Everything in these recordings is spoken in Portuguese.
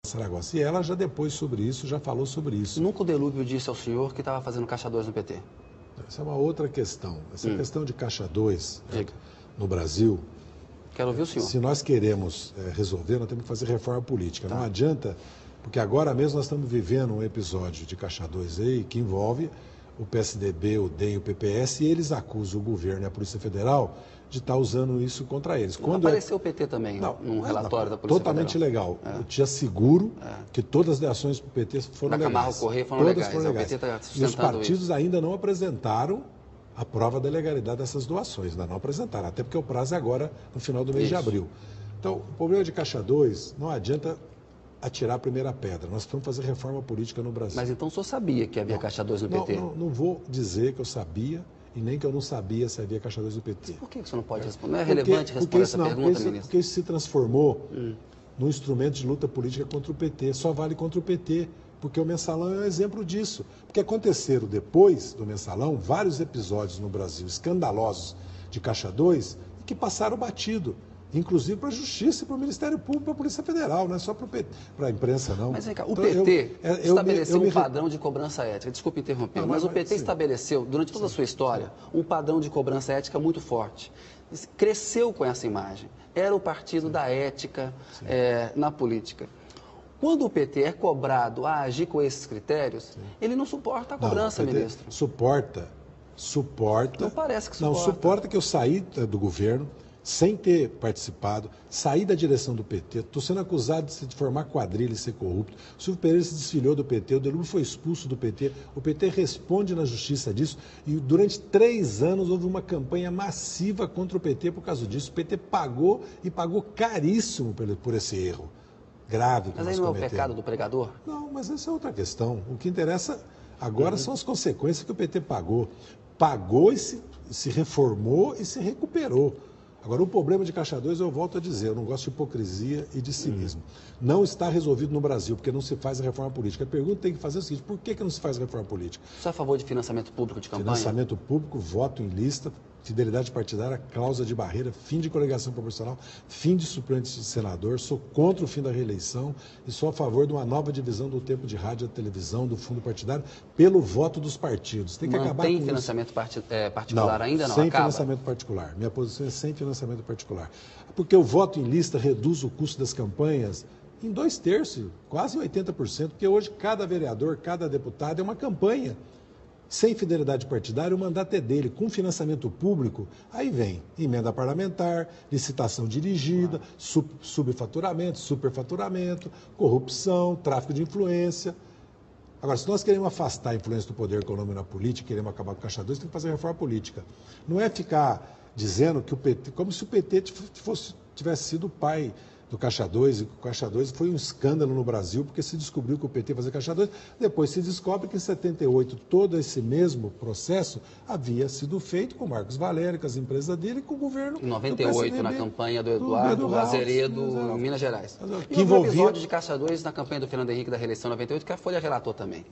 Saragossa. E ela já depois sobre isso, já falou sobre isso. Nunca o Delúbio disse ao senhor que estava fazendo caixa 2 no PT? Essa é uma outra questão. Essa questão de caixa 2 no Brasil... Quero ouvir o senhor. Se nós queremos resolver, nós temos que fazer reforma política. Não adianta, porque agora mesmo nós estamos vivendo um episódio de caixa 2 aí que envolve o PSDB, o DEM e o PPS, e eles acusam o governo e a Polícia Federal de estar usando isso contra eles. Quando apareceu o PT também, num relatório da Polícia totalmente Federal. Legal. Eu te asseguro que todas as ações do PT foram legais. Camargo Correia foram todas legais. foram legais. O PT está E os sustentando partidos isso. ainda não apresentaram a prova da legalidade dessas doações, ainda não apresentaram, até porque o prazo é agora, no final do mês de abril. Então, o problema de caixa 2, não adianta atirar a primeira pedra. Nós precisamos fazer reforma política no Brasil. Mas então o senhor sabia que havia caixa 2 no PT? Não vou dizer que eu sabia e nem que eu não sabia se havia caixa 2 no PT. Por que o senhor não pode responder? Não é relevante responder essa pergunta, ministro? Porque isso se transformou num instrumento de luta política contra o PT. Só vale contra o PT. Porque o Mensalão é um exemplo disso. Porque aconteceram, depois do Mensalão, vários episódios no Brasil escandalosos de caixa 2 que passaram batido. Inclusive para a Justiça, para o Ministério Público, para a Polícia Federal, não é só para a imprensa, não. Mas vem cá, o PT estabeleceu um padrão de cobrança ética. Desculpe interromper, mas o PT estabeleceu, durante toda a sua história, um padrão de cobrança ética muito forte. Cresceu com essa imagem. Era o partido da ética na política. Quando o PT é cobrado a agir com esses critérios, ele não suporta a cobrança, ministro. Suporta. Não parece que suporta. Não, suporta que eu saí do governo sem ter participado, saí da direção do PT, estou sendo acusado de formar quadrilha e ser corrupto. O Silvio Pereira se desfiliou do PT, o Delúbio foi expulso do PT, o PT responde na justiça disso e durante 3 anos houve uma campanha massiva contra o PT por causa disso. O PT pagou e pagou caríssimo por esse erro. Grave. Mas aí não é o pecado do pregador? Não, mas essa é outra questão. O que interessa agora são as consequências que o PT pagou. Pagou e se reformou e se recuperou. Agora, o problema de caixa 2, eu volto a dizer, eu não gosto de hipocrisia e de cinismo. Não está resolvido no Brasil, porque não se faz a reforma política. A pergunta tem que fazer o seguinte, por que não se faz a reforma política? Você é a favor de financiamento público de campanha? Financiamento público, voto em lista, fidelidade partidária, cláusula de barreira, fim de coligação proporcional, fim de suplentes de senador, sou contra o fim da reeleição e sou a favor de uma nova divisão do tempo de rádio e televisão, do fundo partidário, pelo voto dos partidos. Tem que acabar com isso. Tem financiamento particular ainda? Não, sem acaba? Financiamento particular. Minha posição é sem financiamento particular. Porque o voto em lista reduz o custo das campanhas em 2/3, quase 80%, porque hoje cada vereador, cada deputado é uma campanha. Sem fidelidade partidária, o mandato é dele. Com financiamento público, aí vem emenda parlamentar, licitação dirigida, subfaturamento, superfaturamento, corrupção, tráfico de influência. Agora, se nós queremos afastar a influência do poder econômico na política, queremos acabar com o caixa 2, tem que fazer reforma política. Não é ficar dizendo que o PT, como se o PT tivesse sido o pai do caixa 2, e o caixa 2 foi um escândalo no Brasil, porque se descobriu que o PT fazia caixa 2, depois se descobre que em 78 todo esse mesmo processo havia sido feito com Marcos Valério, com as empresas dele e com o governo. Em 98, na campanha do Eduardo Azeredo, em Minas Gerais. Que e envolvia... o episódio de caixa 2 na campanha do Fernando Henrique da reeleição em 98, que a Folha relatou também.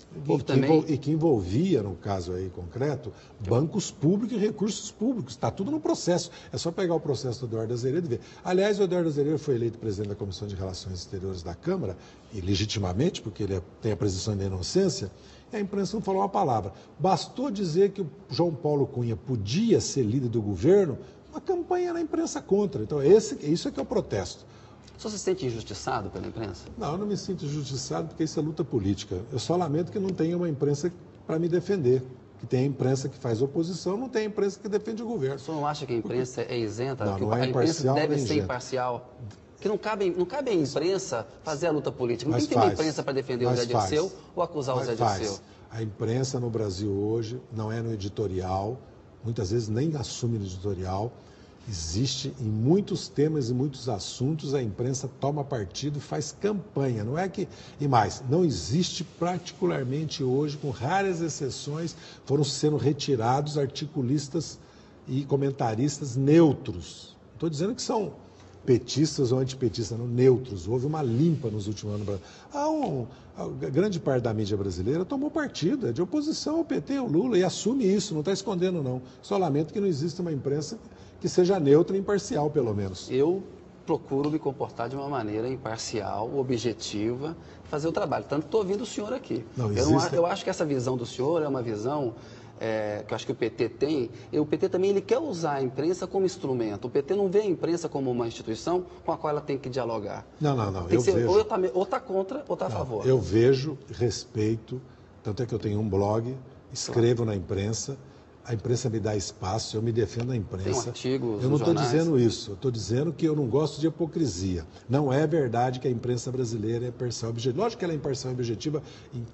E que envolvia, no caso aí concreto, bancos públicos e recursos públicos. Está tudo no processo. É só pegar o processo do Eduardo Azeredo e ver. Aliás, o Eduardo Azeredo foi eleito presidente da Comissão de Relações Exteriores da Câmara, e legitimamente, porque ele tem a presunção de inocência, e a imprensa não falou uma palavra. Bastou dizer que o João Paulo Cunha podia ser líder do governo, uma campanha na imprensa contra. Então, isso é que é o protesto. O senhor se sente injustiçado pela imprensa? Não, eu não me sinto injustiçado, porque isso é luta política. Eu só lamento que não tenha uma imprensa para me defender. Que tem a imprensa que faz oposição, não tem a imprensa que defende o governo. O senhor não acha que a imprensa é isenta? Não, que não é a imprensa deve ser isenta. Imparcial? Que não cabe à imprensa fazer a luta política. Não tem que ter uma imprensa para defender o Zé Dirceu ou acusar o Zé Dirceu. A imprensa no Brasil hoje não é no editorial, muitas vezes nem assume no editorial. Existe em muitos temas e muitos assuntos, a imprensa toma partido e faz campanha. Não é que... E mais, não existe particularmente hoje, com raras exceções, foram sendo retirados articulistas e comentaristas neutros. Estou dizendo que são petistas ou antipetistas, não, neutros. Houve uma limpa nos últimos anos. A grande parte da mídia brasileira tomou partido, é de oposição ao PT, ao Lula, e assume isso, não está escondendo, não. Só lamento que não exista uma imprensa que seja neutra e imparcial, pelo menos. Eu procuro me comportar de uma maneira imparcial, objetiva, fazer o trabalho. Tanto estou ouvindo o senhor aqui. Eu acho que essa visão do senhor é uma visão que eu acho que o PT tem. E o PT também ele quer usar a imprensa como instrumento. O PT não vê a imprensa como uma instituição com a qual ela tem que dialogar. Não. Ou está contra ou está a favor. Eu vejo, respeito, tanto é que eu tenho um blog, escrevo na imprensa. A imprensa me dá espaço, eu me defendo da imprensa. Tem artigos, eu não estou dizendo isso, eu estou dizendo que eu não gosto de hipocrisia. Não é verdade que a imprensa brasileira é imparcial e objetiva. Lógico que ela é imparcial e objetiva em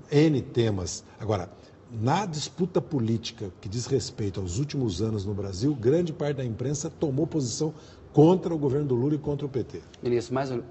N temas. Agora, na disputa política que diz respeito aos últimos anos no Brasil, grande parte da imprensa tomou posição contra o governo do Lula e contra o PT. Ministro, mais um